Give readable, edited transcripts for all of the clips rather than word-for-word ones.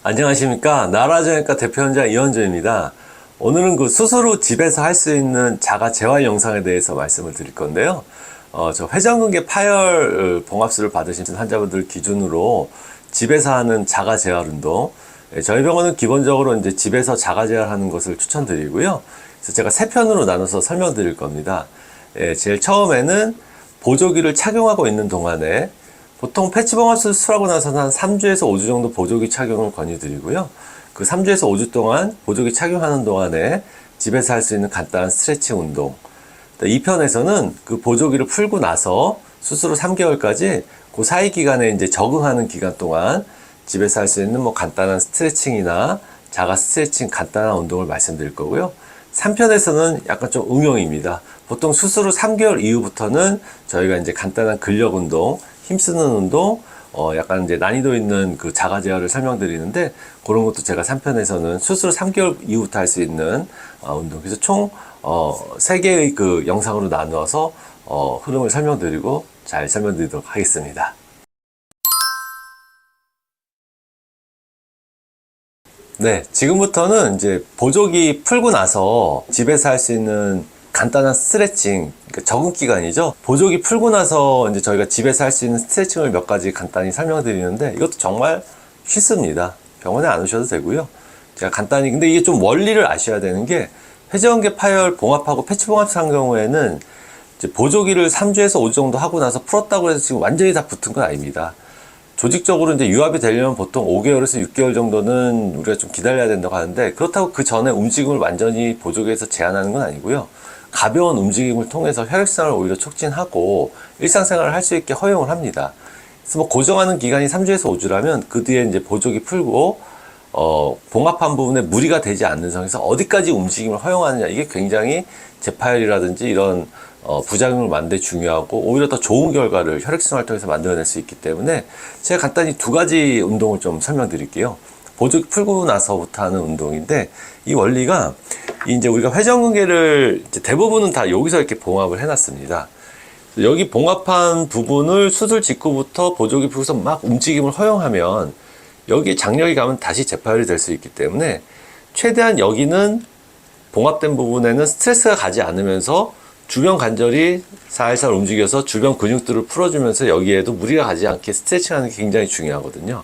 안녕하십니까. 나라정형외과 대표원장 이원조입니다. 오늘은 그 스스로 집에서 할 수 있는 자가 재활 영상에 대해서 말씀을 드릴 건데요. 저 회전근개 파열 봉합술을 받으신 환자분들 기준으로 집에서 하는 자가 재활 운동. 저희 병원은 기본적으로 이제 집에서 자가 재활하는 것을 추천드리고요. 그래서 제가 세 편으로 나눠서 설명드릴 겁니다. 제일 처음에는 보조기를 착용하고 있는 동안에 보통 패치봉합술 수술하고 나서는 한 3주에서 5주 정도 보조기 착용을 권유드리고요. 그 3주에서 5주 동안 보조기 착용하는 동안에 집에서 할 수 있는 간단한 스트레칭 운동. 2편에서는 그 보조기를 풀고 나서 수술 후 3개월까지 그 사이 기간에 이제 적응하는 기간 동안 집에서 할 수 있는 뭐 간단한 스트레칭이나 자가 스트레칭 간단한 운동을 말씀드릴 거고요. 3편에서는 약간 좀 응용입니다. 보통 수술 후 3개월 이후부터는 저희가 이제 간단한 근력 운동, 힘쓰는 운동, 약간 이제 난이도 있는 그 자가 재활을 설명드리는데, 그런 것도 제가 3편에서는 수술 3개월 이후부터 할 수 있는 운동. 그래서 총 3개의 그 영상으로 나누어서 흐름을 설명드리고 잘 설명드리도록 하겠습니다. 네, 지금부터는 이제 보조기 풀고 나서 집에서 할 수 있는 간단한 스트레칭, 그러니까 적응 기간이죠. 보조기 풀고 나서 이제 저희가 집에서 할 수 있는 스트레칭을 몇 가지 간단히 설명드리는데, 이것도 정말 쉽습니다. 병원에 안 오셔도 되고요. 제가 간단히, 근데 이게 좀 원리를 아셔야 되는 게, 회전근개 파열 봉합하고 패치봉합술 한 경우에는 이제 보조기를 3주에서 5주 정도 하고 나서 풀었다고 해서 지금 완전히 다 붙은 건 아닙니다. 조직적으로 이제 유압이 되려면 보통 5개월에서 6개월 정도는 우리가 좀 기다려야 된다고 하는데, 그렇다고 그 전에 움직임을 완전히 보조기에서 제한하는 건 아니고요. 가벼운 움직임을 통해서 혈액순환을 오히려 촉진하고 일상생활을 할 수 있게 허용을 합니다. 그래서 뭐 고정하는 기간이 3주에서 5주라면 그 뒤에 이제 보조기 풀고 봉합한 부분에 무리가 되지 않는 선에서 어디까지 움직임을 허용하느냐, 이게 굉장히 재파열이라든지 이런 부작용을 만드는 데 중요하고, 오히려 더 좋은 결과를 혈액순환을 통해서 만들어낼 수 있기 때문에 제가 간단히 두 가지 운동을 좀 설명드릴게요. 보조기 풀고 나서부터 하는 운동인데, 이 원리가 이제 우리가 회전근개를 이제 대부분은 다 여기서 이렇게 봉합을 해놨습니다. 여기 봉합한 부분을 수술 직후부터 보조기 풀고서 막 움직임을 허용하면 여기 장력이 가면 다시 재파열이 될 수 있기 때문에, 최대한 여기는 봉합된 부분에는 스트레스가 가지 않으면서 주변 관절이 살살 움직여서 주변 근육들을 풀어주면서 여기에도 무리가 가지 않게 스트레칭하는 게 굉장히 중요하거든요.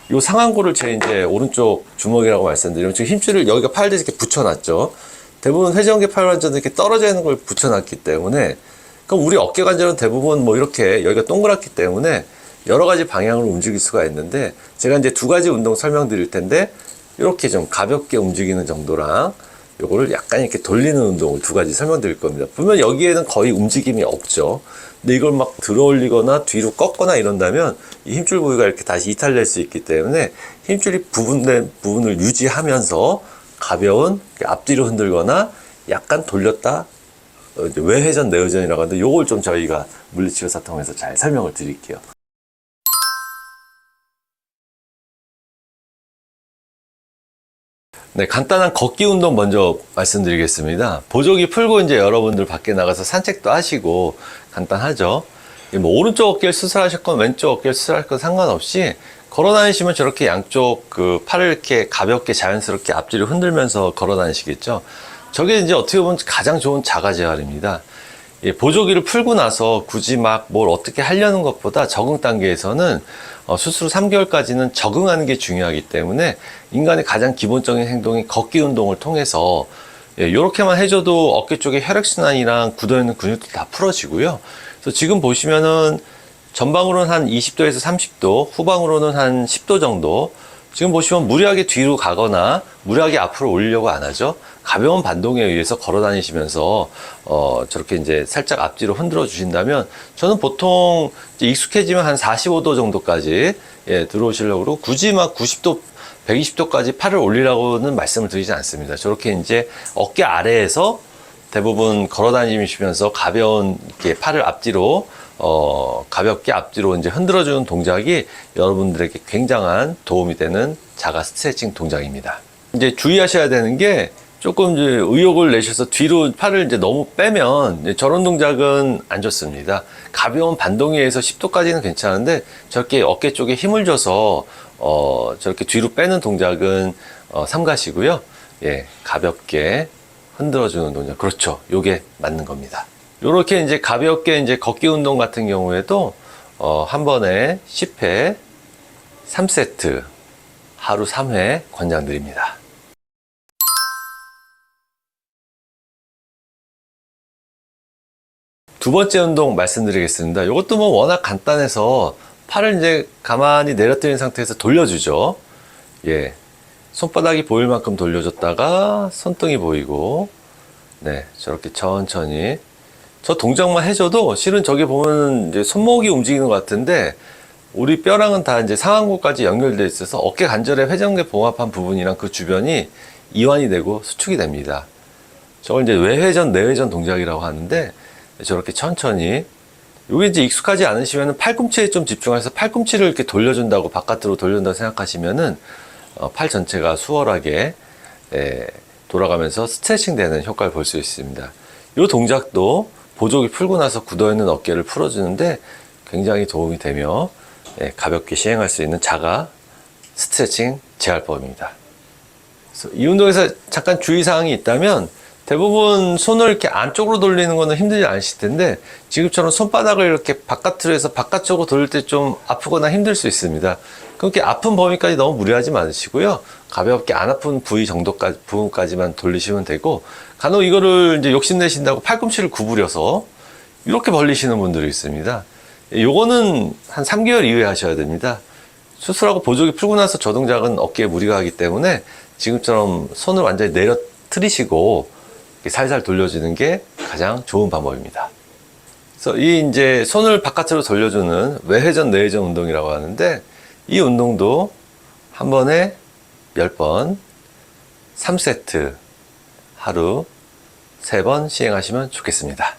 요 상완골을 제 이제 오른쪽 주먹이라고 말씀드리면, 지금 힘줄을 여기가 파열돼서 이렇게 붙여놨죠. 대부분 회전근개 파열 환자는 이렇게 떨어져 있는 걸 붙여놨기 때문에, 그럼 우리 어깨 관절은 대부분 뭐 이렇게 여기가 동그랗기 때문에 여러 가지 방향으로 움직일 수가 있는데, 제가 이제 두 가지 운동 설명드릴 텐데, 이렇게 좀 가볍게 움직이는 정도랑 요거를 약간 이렇게 돌리는 운동을 두 가지 설명드릴 겁니다. 보면 여기에는 거의 움직임이 없죠. 근데 이걸 막 들어 올리거나 뒤로 꺾거나 이런다면 이 힘줄 부위가 이렇게 다시 이탈될 수 있기 때문에, 힘줄이 부분된 부분을 유지하면서 가벼운 앞뒤로 흔들거나 약간 돌렸다, 외회전 내회전이라고 하는데, 요걸 좀 저희가 물리치료사 통해서 잘 설명을 드릴게요. 네, 간단한 걷기 운동 먼저 말씀드리겠습니다. 보조기 풀고 이제 여러분들 밖에 나가서 산책도 하시고 간단하죠. 뭐 오른쪽 어깨를 수술하셨건 왼쪽 어깨를 수술하셨건 상관없이 걸어 다니시면 저렇게 양쪽 그 팔을 이렇게 가볍게 자연스럽게 앞뒤로 흔들면서 걸어 다니시겠죠. 저게 이제 어떻게 보면 가장 좋은 자가 재활입니다. 보조기를 풀고 나서 굳이 막 뭘 어떻게 하려는 것보다 적응 단계에서는 수술 후 3개월까지는 적응하는 게 중요하기 때문에, 인간의 가장 기본적인 행동이 걷기 운동을 통해서 이렇게만 해줘도 어깨 쪽에 혈액순환이랑 굳어있는 근육도 다 풀어지고요. 그래서 지금 보시면은 전방으로는 한 20도에서 30도, 후방으로는 한 10도 정도. 지금 보시면 무리하게 뒤로 가거나 무리하게 앞으로 올리려고 안 하죠. 가벼운 반동에 의해서 걸어 다니시면서 저렇게 이제 살짝 앞뒤로 흔들어 주신다면, 저는 보통 이제 익숙해지면 한 45도 정도까지 들어오시려고 그러고, 굳이 막 90도 120도까지 팔을 올리라고는 말씀을 드리지 않습니다. 저렇게 이제 어깨 아래에서 대부분 걸어 다니시면서 가벼운 이렇게 팔을 앞뒤로 가볍게 앞뒤로 이제 흔들어주는 동작이 여러분들에게 굉장한 도움이 되는 자가 스트레칭 동작입니다. 이제 주의하셔야 되는 게, 조금 이제 의욕을 내셔서 뒤로 팔을 이제 너무 빼면 이제 저런 동작은 안 좋습니다. 가벼운 반동에 의해서 10도까지는 괜찮은데, 저렇게 어깨 쪽에 힘을 줘서 저렇게 뒤로 빼는 동작은 삼가시고요. 예, 가볍게 흔들어주는 동작. 그렇죠. 요게 맞는 겁니다. 요렇게 이제 가볍게 이제 걷기 운동 같은 경우에도 한 번에 10회 3세트 하루 3회 권장드립니다. 두 번째 운동 말씀드리겠습니다. 이것도 뭐 워낙 간단해서 팔을 이제 가만히 내려뜨린 상태에서 돌려주죠. 예. 손바닥이 보일 만큼 돌려줬다가 손등이 보이고, 네. 저렇게 천천히. 저 동작만 해줘도 실은 저기 보면 이제 손목이 움직이는 것 같은데, 우리 뼈랑은 다 이제 상완골까지 연결되어 있어서 어깨 관절의 회전근 봉합한 부분이랑 그 주변이 이완이 되고 수축이 됩니다. 저걸 이제 외회전, 내회전 동작이라고 하는데, 저렇게 천천히. 이게 이제 익숙하지 않으시면 팔꿈치에 좀 집중해서 팔꿈치를 이렇게 돌려준다고, 바깥으로 돌려준다고 생각하시면은 팔 전체가 수월하게 돌아가면서 스트레칭 되는 효과를 볼 수 있습니다. 이 동작도 보조기 풀고 나서 굳어있는 어깨를 풀어주는데 굉장히 도움이 되며 가볍게 시행할 수 있는 자가 스트레칭 재활법입니다. 그래서 이 운동에서 잠깐 주의사항이 있다면, 대부분 손을 이렇게 안쪽으로 돌리는 거는 힘들지 않으실 텐데, 지금처럼 손바닥을 이렇게 바깥으로 해서 바깥쪽으로 돌릴 때 좀 아프거나 힘들 수 있습니다. 그렇게 아픈 범위까지 너무 무리하지 마시고요. 가볍게 안 아픈 부분까지만 돌리시면 되고, 간혹 이거를 이제 욕심내신다고 팔꿈치를 구부려서 이렇게 벌리시는 분들이 있습니다. 요거는 한 3개월 이후에 하셔야 됩니다. 수술하고 보조기 풀고 나서 저 동작은 어깨에 무리가 가기 때문에 지금처럼 손을 완전히 내려뜨리시고 살살 돌려주는 게 가장 좋은 방법입니다. 그래서 이 이제 손을 바깥으로 돌려주는 외회전, 내회전 운동이라고 하는데, 이 운동도 한 번에 10번, 3세트 하루 3번 시행하시면 좋겠습니다.